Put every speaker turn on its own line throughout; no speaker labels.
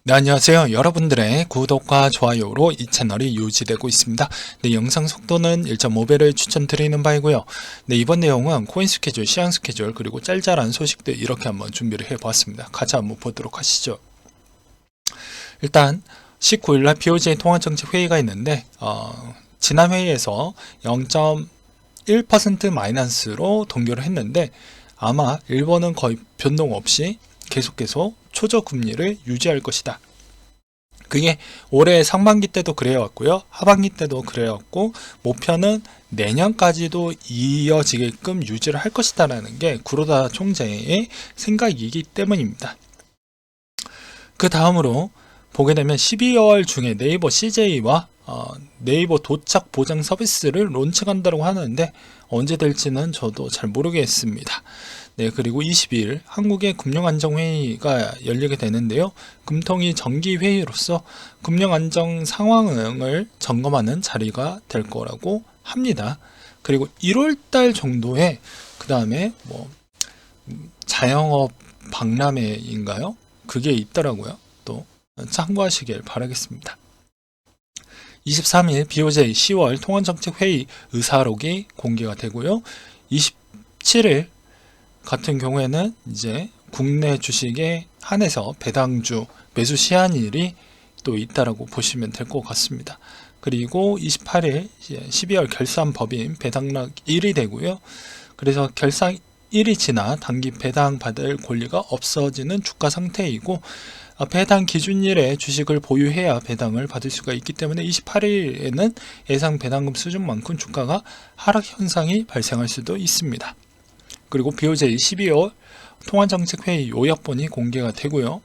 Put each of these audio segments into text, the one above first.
네, 안녕하세요. 여러분들의 구독과 좋아요로 이 채널이 유지되고 있습니다. 네, 영상 속도는 1.5배를 추천드리는 바이고요. 네, 이번 내용은 코인 스케줄, 시황 스케줄, 그리고 짤짤한 소식들 이렇게 한번 준비를 해보았습니다. 같이 한번 보도록 하시죠. 일단 19일날 BOJ 통화정책 회의가 있는데 지난 회의에서 0.1% 마이너스로 동결을 했는데 아마 일본은 거의 변동 없이 계속 초저금리를 유지할 것이다. 그게 올해 상반기 때도 그래왔고요. 하반기 때도 그래왔고 목표는 내년까지도 이어지게끔 유지를 할 것이다 라는 게 구로다 총재의 생각이기 때문입니다. 그 다음으로 보게 되면 12월 중에 네이버 CJ와 네이버 도착 보장 서비스를 론칭한다고 하는데 언제 될지는 저도 잘 모르겠습니다. 네, 그리고 22일 한국의 금융안정회의가 열리게 되는데요. 금통위 정기회의로서 금융안정 상황을 점검하는 자리가 될 거라고 합니다. 그리고 1월달 정도에 그 다음에 자영업 박람회인가요? 그게 있더라고요. 또 참고하시길 바라겠습니다. 23일 BOJ 10월 통화정책회의 의사록이 공개가 되고요. 27일 같은 경우에는 이제 국내 주식에 한해서 배당주 매수 시한일이 또 있다라고 보시면 될 것 같습니다. 그리고 28일 12월 결산법인 배당락 1이 되고요. 그래서 결산 1이 지나 단기 배당 받을 권리가 없어지는 주가 상태이고 배당 기준일에 주식을 보유해야 배당을 받을 수가 있기 때문에 28일에는 예상 배당금 수준만큼 주가가 하락 현상이 발생할 수도 있습니다. 그리고 BOJ 12월 통화정책회의 요약본이 공개가 되고요.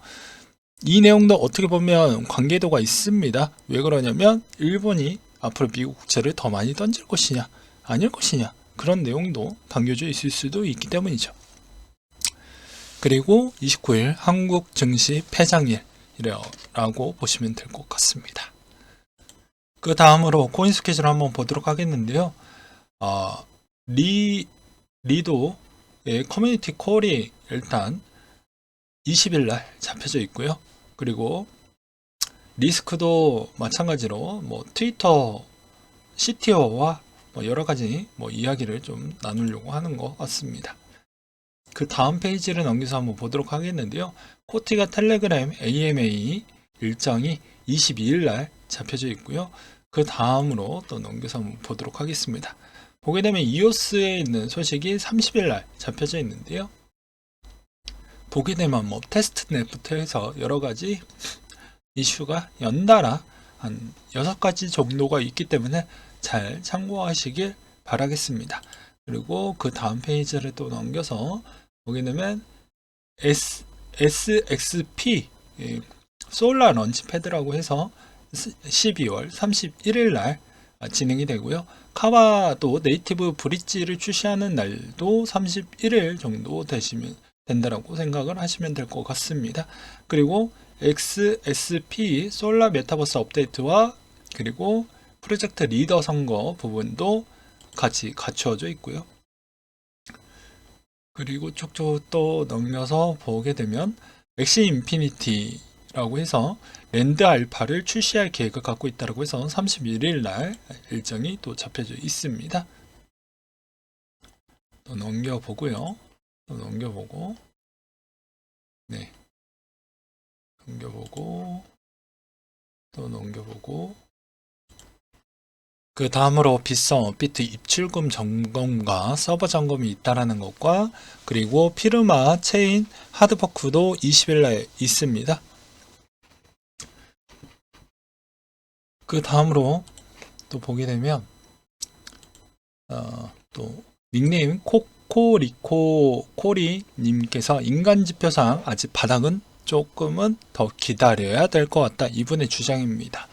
이 내용도 어떻게 보면 관계도가 있습니다. 왜 그러냐면 일본이 앞으로 미국 국채를 더 많이 던질 것이냐 아닐 것이냐 그런 내용도 담겨져 있을 수도 있기 때문이죠. 그리고 29일 한국 증시 폐장일이라고 보시면 될 것 같습니다. 그 다음으로 코인 스케줄 한번 보도록 하겠는데요. 리도의 커뮤니티 콜이 일단 20일날 잡혀져 있고요. 그리고 리스크도 마찬가지로 트위터 CTO와 여러가지 이야기를 좀 나누려고 하는 것 같습니다. 그 다음 페이지를 넘겨서 한번 보도록 하겠는데요. 코티가 텔레그램 AMA 일정이 22일날 잡혀져 있고요. 그 다음으로 또 넘겨서 한번 보도록 하겠습니다. 보게 되면 이오스에 있는 소식이 30일날 잡혀져 있는데요. 보게 되면 테스트넷부터 해서 여러가지 이슈가 연달아 한 6가지 정도가 있기 때문에 잘 참고하시길 바라겠습니다. 그리고 그 다음 페이지를 또 넘겨서 보게 되면 SXP 솔라 런치패드라고 해서 12월 31일 날 진행이 되고요. 카와도 네이티브 브릿지를 출시하는 날도 31일 정도 되시면 된다라고 생각을 하시면 될 것 같습니다. 그리고 XSP 솔라 메타버스 업데이트와 그리고 프로젝트 리더 선거 부분도 같이 갖추어져 있고요. 그리고 쭉쭉 또 넘겨서 보게 되면 엑시 인피니티라고 해서 랜드 알파를 출시할 계획을 갖고 있다고 해서 31일 날 일정이 또 잡혀져 있습니다. 또 넘겨보고요. 또 넘겨보고 네, 넘겨보고 또 넘겨보고 그 다음으로 빗성 업비트 입출금 점검과 서버 점검이 있다라는 것과 그리고 피르마 체인 하드포크도 20일날 있습니다. 그 다음으로 또 보게 되면 또 닉네임 코코리코 코리 님께서 인간지표상 아직 바닥은 조금은 더 기다려야 될 것 같다. 이분의 주장입니다.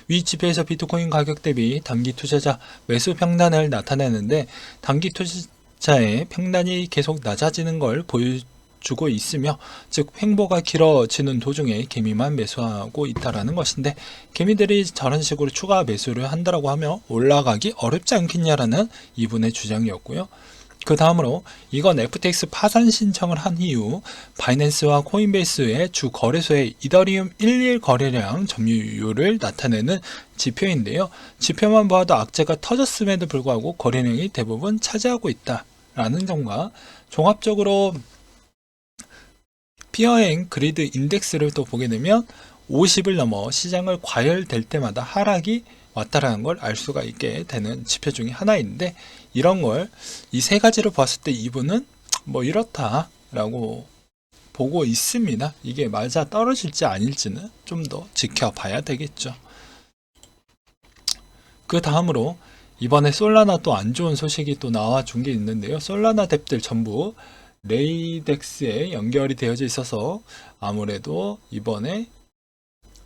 위 지표에서 비트코인 가격 대비 단기 투자자 매수 평단을 나타내는데 단기 투자자의 평단이 계속 낮아지는 걸 보여주고 있으며 즉 횡보가 길어지는 도중에 개미만 매수하고 있다라는 것인데 개미들이 저런 식으로 추가 매수를 한다라고 하면 올라가기 어렵지 않겠냐라는 이분의 주장이었고요. 그 다음으로 이건 FTX 파산 신청을 한 이후 바이낸스와 코인베이스의 주 거래소의 이더리움 11 거래량 점유율을 나타내는 지표인데요. 지표만 봐도 악재가 터졌음에도 불구하고 거래량이 대부분 차지하고 있다라는 점과 종합적으로 피어 앤 그리드 인덱스를 또 보게 되면 50을 넘어 시장을 과열될 때마다 하락이 왔다라는 걸 알 수가 있게 되는 지표 중에 하나인데, 이런 걸 이 세 가지를 봤을 때 이분은 뭐 이렇다라고 보고 있습니다. 이게 맞아 떨어질지 아닐지는 좀 더 지켜봐야 되겠죠. 그 다음으로 이번에 솔라나 또 안 좋은 소식이 또 나와준 게 있는데요. 솔라나 뎁들 전부 레이덱스에 연결이 되어져 있어서 아무래도 이번에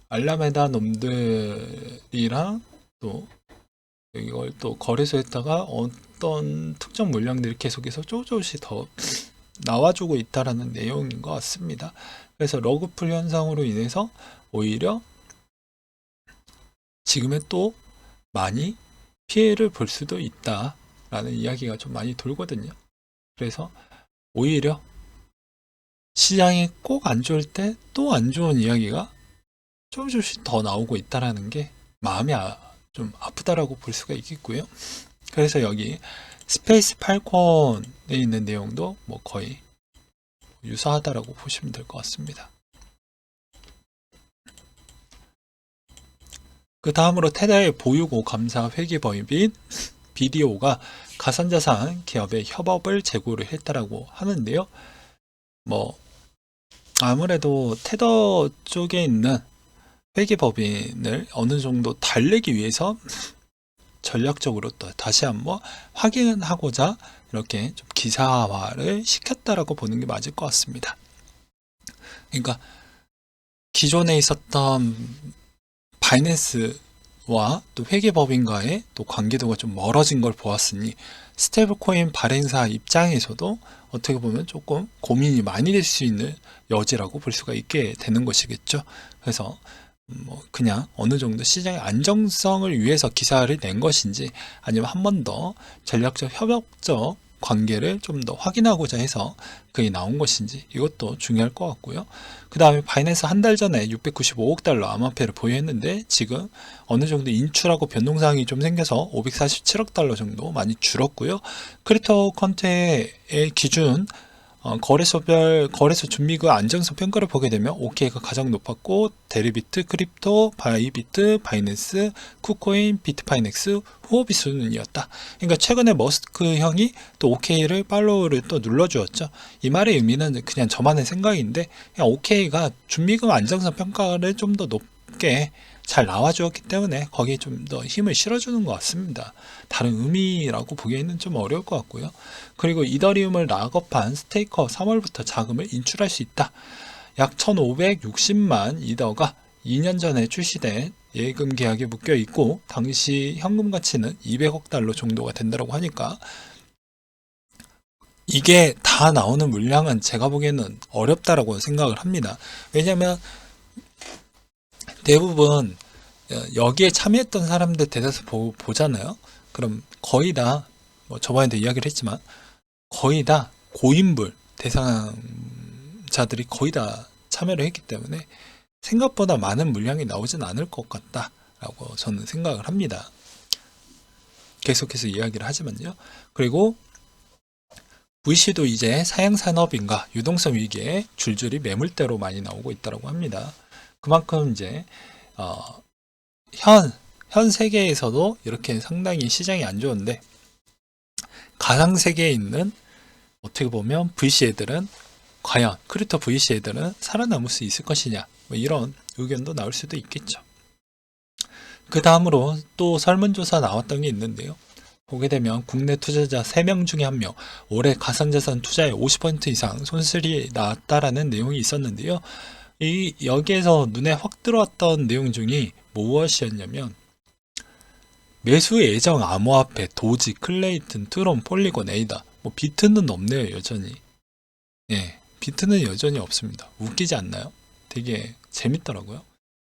알라메다 놈들이랑 또 이걸 또 거래소에다가 어떤 특정 물량들이 계속해서 조금씩 더 나와주고 있다라는 내용인 것 같습니다. 그래서 러그풀 현상으로 인해서 오히려 지금에 또 많이 피해를 볼 수도 있다라는 이야기가 좀 많이 돌거든요. 그래서 오히려 시장이 꼭 안 좋을 때 또 안 좋은 이야기가 조금씩 더 나오고 있다라는 게 마음이 좀 아프다라고 볼 수가 있겠고요. 그래서 여기 스페이스 팔콘에 있는 내용도 뭐 거의 유사하다라고 보시면 될 것 같습니다. 그 다음으로 테다의 보유고 감사 회계법인 BDO가 가상자산 기업의 협업을 제고를 했다라고 하는데요. 뭐 아무래도 테더 쪽에 있는 회계법인을 어느 정도 달래기 위해서 전략적으로 또 다시 한번 확인하고자 이렇게 좀 기사화를 시켰다라고 보는 게 맞을 것 같습니다. 그러니까 기존에 있었던 바이낸스와 또 회계법인과의 또 관계도가 좀 멀어진 걸 보았으니 스테이블코인 발행사 입장에서도 어떻게 보면 조금 고민이 많이 될 수 있는 여지라고 볼 수가 있게 되는 것이겠죠. 그래서 뭐 그냥 어느 정도 시장의 안정성을 위해서 기사를 낸 것인지, 아니면 한 번 더 전략적 협력적 관계를 좀 더 확인하고자 해서 그게 나온 것인지, 이것도 중요할 것 같고요. 그 다음에 바이낸스 한 달 전에 695억 달러 암호화폐를 보유했는데 지금 어느 정도 인출하고 변동사항이 좀 생겨서 547억 달러 정도 많이 줄었고요. 크립토 컨테의 기준 거래소별 거래소 준비그 안정성 평가를 보게 되면 OK가 가장 높았고, 데리비트, 크립토, 바이비트, 바이낸스, 쿠코인, 비트파이넥스, 후오비 순이었다. 그러니까 최근에 머스크 형이 또 OK를 팔로우를 또 눌러주었죠. 이 말의 의미는 그냥 저만의 생각인데, 그냥 OK가 준비금 안정성 평가를 좀 더 높게 잘 나와주었기 때문에 거기에 좀 더 힘을 실어주는 것 같습니다. 다른 의미라고 보기에는 좀 어려울 것 같고요. 그리고 이더리움을 락업한 스테이커 3월부터 자금을 인출할 수 있다. 약 1560만 이더가 2년 전에 출시된 예금 계약에 묶여 있고, 당시 현금 가치는 200억 달러 정도가 된다고 하니까 이게 다 나오는 물량은 제가 보기에는 어렵다라고 생각을 합니다. 왜냐하면 대부분 여기에 참여했던 사람들 대해서 보잖아요. 그럼 거의 다, 뭐 저번에도 이야기를 했지만 거의 다 고인물 대상자들이 거의 다 참여를 했기 때문에 생각보다 많은 물량이 나오진 않을 것 같다라고 저는 생각을 합니다. 계속해서 이야기를 하지만요. 그리고 VC도 이제 사양산업인가 유동성 위기에 줄줄이 매물대로 많이 나오고 있다고 합니다. 그만큼 이제 현 세계에서도 이렇게 상당히 시장이 안 좋은데, 가상 세계에 있는 어떻게 보면 VC 애들은 과연 크립토 VC 애들은 살아남을 수 있을 것이냐, 뭐 이런 의견도 나올 수도 있겠죠. 그 다음으로 또 설문조사 나왔던 게 있는데요. 보게 되면 국내 투자자 3명 중에 1명 올해 가상자산 투자에 50% 이상 손실이 났다라는 내용이 있었는데요. 여기에서 눈에 확 들어왔던 내용 중에 무엇이었냐면, 매수 예정 암호화폐, 도지, 클레이튼, 트론, 폴리곤, 에이다. 뭐 비트는 없네요, 여전히. 예, 비트는 여전히 없습니다. 웃기지 않나요? 되게 재밌더라고요.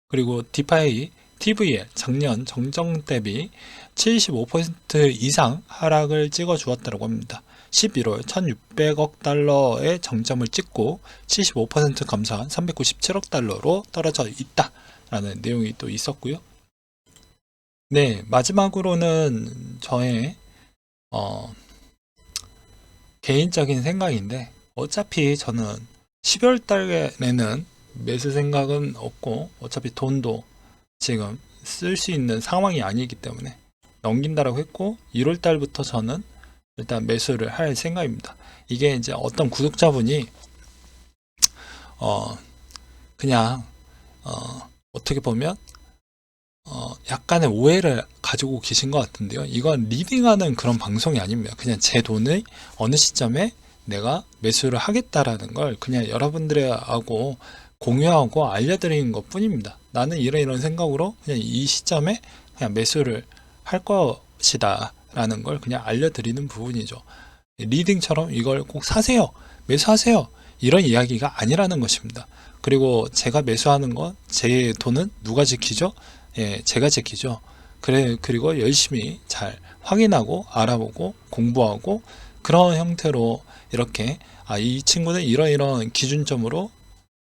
그리고 디파이 TVL 작년 정정 대비 75% 이상 하락을 찍어 주었다고 합니다. 11월 1600억 달러의 정점을 찍고 75% 감소한 397억 달러로 떨어져 있다라는 내용이 또 있었고요. 네, 마지막으로는 저의 개인적인 생각인데, 어차피 저는 12월 달에는 매수 생각은 없고 어차피 돈도 지금 쓸 수 있는 상황이 아니기 때문에 넘긴다라고 했고, 1월 달부터 저는 일단 매수를 할 생각입니다. 이게 이제 어떤 구독자분이 그냥 어떻게 보면 약간의 오해를 가지고 계신 것 같은데요. 이건 리딩하는 그런 방송이 아닙니다. 그냥 제 돈을 어느 시점에 내가 매수를 하겠다라는 걸 그냥 여러분들하고 공유하고 알려드리는 것 뿐입니다. 나는 이런 생각으로 그냥 이 시점에 그냥 매수를 할 것이다 라는 걸 그냥 알려드리는 부분이죠. 리딩처럼 이걸 꼭 사세요, 매수하세요, 이런 이야기가 아니라는 것입니다. 그리고 제가 매수하는 건 제 돈은 누가 지키죠? 예, 제가 지키죠. 그리고 열심히 잘 확인하고 알아보고 공부하고 그런 형태로 이렇게 이 친구는 이런 기준점으로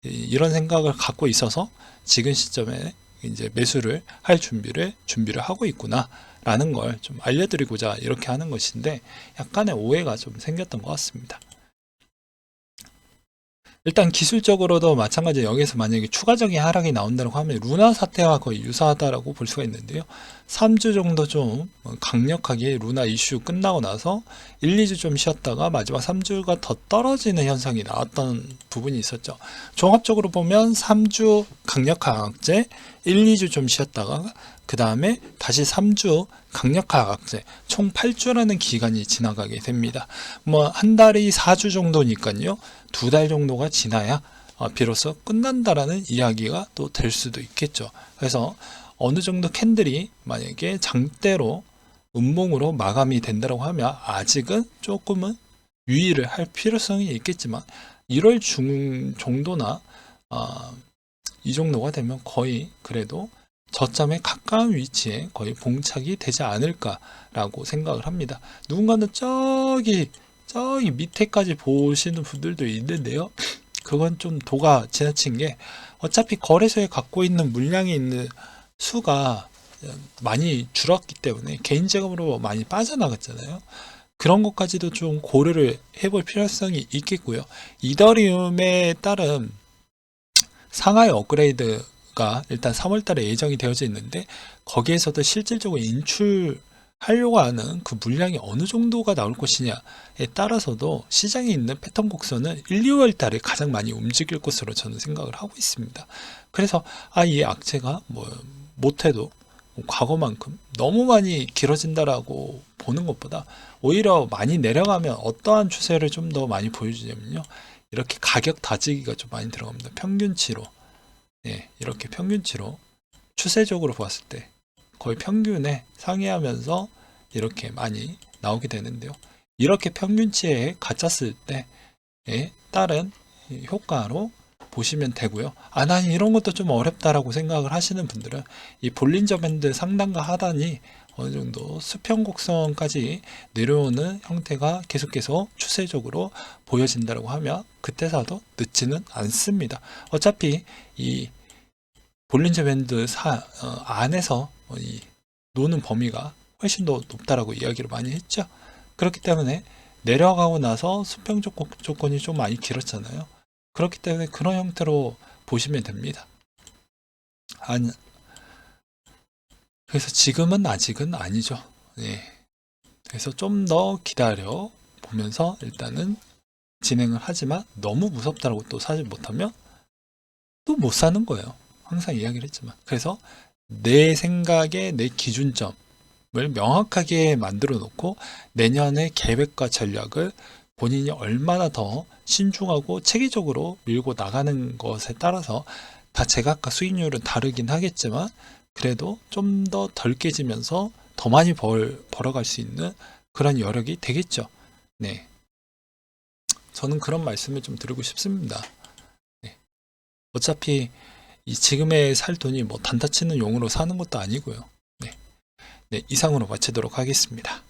이런 생각을 갖고 있어서 지금 시점에 이제 매수를 할 준비를 하고 있구나 라는 걸 좀 알려드리고자 이렇게 하는 것인데, 약간의 오해가 좀 생겼던 것 같습니다. 일단 기술적으로도 마찬가지, 여기서 만약에 추가적인 하락이 나온다고 하면 루나 사태와 거의 유사하다라고 볼 수가 있는데요. 3주 정도 좀 강력하게 루나 이슈 끝나고 나서 1, 2주 좀 쉬었다가 마지막 3주가 더 떨어지는 현상이 나왔던 부분이 있었죠. 종합적으로 보면 3주 강력한 하락재, 1, 2주 좀 쉬었다가 그 다음에 다시 3주 강력한 하락재, 총 8주라는 기간이 지나가게 됩니다. 뭐 한 달이 4주 정도니까요. 2달 정도가 지나야 비로소 끝난다라는 이야기가 또 될 수도 있겠죠. 그래서 어느 정도 캔들이 만약에 장대로 음봉으로 마감이 된다고 하면 아직은 조금은 유의를 할 필요성이 있겠지만 1월 중 정도나 이 정도가 되면 거의 그래도 저점에 가까운 위치에 거의 봉착이 되지 않을까라고 생각을 합니다. 누군가는 저기 밑에까지 보시는 분들도 있는데요. 그건 좀 도가 지나친 게, 어차피 거래소에 갖고 있는 물량이 있는 수가 많이 줄었기 때문에 개인적으로 많이 빠져나갔잖아요. 그런 것까지도 좀 고려를 해볼 필요성이 있겠고요. 이더리움에 따른 상하이 업그레이드가 일단 3월 달에 예정이 되어져 있는데, 거기에서도 실질적으로 인출하려고 하는 그 물량이 어느 정도가 나올 것이냐에 따라서도 시장에 있는 패턴 곡선은 1, 2월 달에 가장 많이 움직일 것으로 저는 생각을 하고 있습니다. 그래서 이 악재가 못해도 과거만큼 너무 많이 길어진다라고 보는 것보다 오히려 많이 내려가면 어떠한 추세를 좀 더 많이 보여주냐면요, 이렇게 가격 다지기가 좀 많이 들어갑니다. 평균치로. 예, 이렇게 평균치로 추세적으로 봤을 때 거의 평균에 상회하면서 이렇게 많이 나오게 되는데요. 이렇게 평균치에 갇혔을 때에 따른 효과로 보시면 되고요. 난 이런 것도 좀 어렵다라고 생각을 하시는 분들은 이 볼린저 밴드 상단과 하단이 어느 정도 수평 곡선까지 내려오는 형태가 계속 추세적으로 보여진다고 하면 그때 사도 늦지는 않습니다. 어차피 이 볼린저 밴드 안에서 이 노는 범위가 훨씬 더 높다라고 이야기를 많이 했죠. 그렇기 때문에 내려가고 나서 수평 조건이 좀 많이 길었잖아요. 그렇기 때문에 그런 형태로 보시면 됩니다. 그래서 지금은 아직은 아니죠. 네. 그래서 좀 더 기다려 보면서 일단은 진행을 하지만, 너무 무섭다라고 또 사지 못하면 또 못 사는 거예요. 항상 이야기를 했지만. 그래서 내 생각에 내 기준점을 명확하게 만들어 놓고 내년의 계획과 전략을 본인이 얼마나 더 신중하고 체계적으로 밀고 나가는 것에 따라서 다 제각각 수익률은 다르긴 하겠지만, 그래도 좀 더 덜 깨지면서 더 많이 벌어갈 수 있는 그런 여력이 되겠죠. 네. 저는 그런 말씀을 좀 드리고 싶습니다. 네. 어차피 이 지금의 살 돈이 뭐 단타 치는 용으로 사는 것도 아니고요. 네, 이상으로 마치도록 하겠습니다.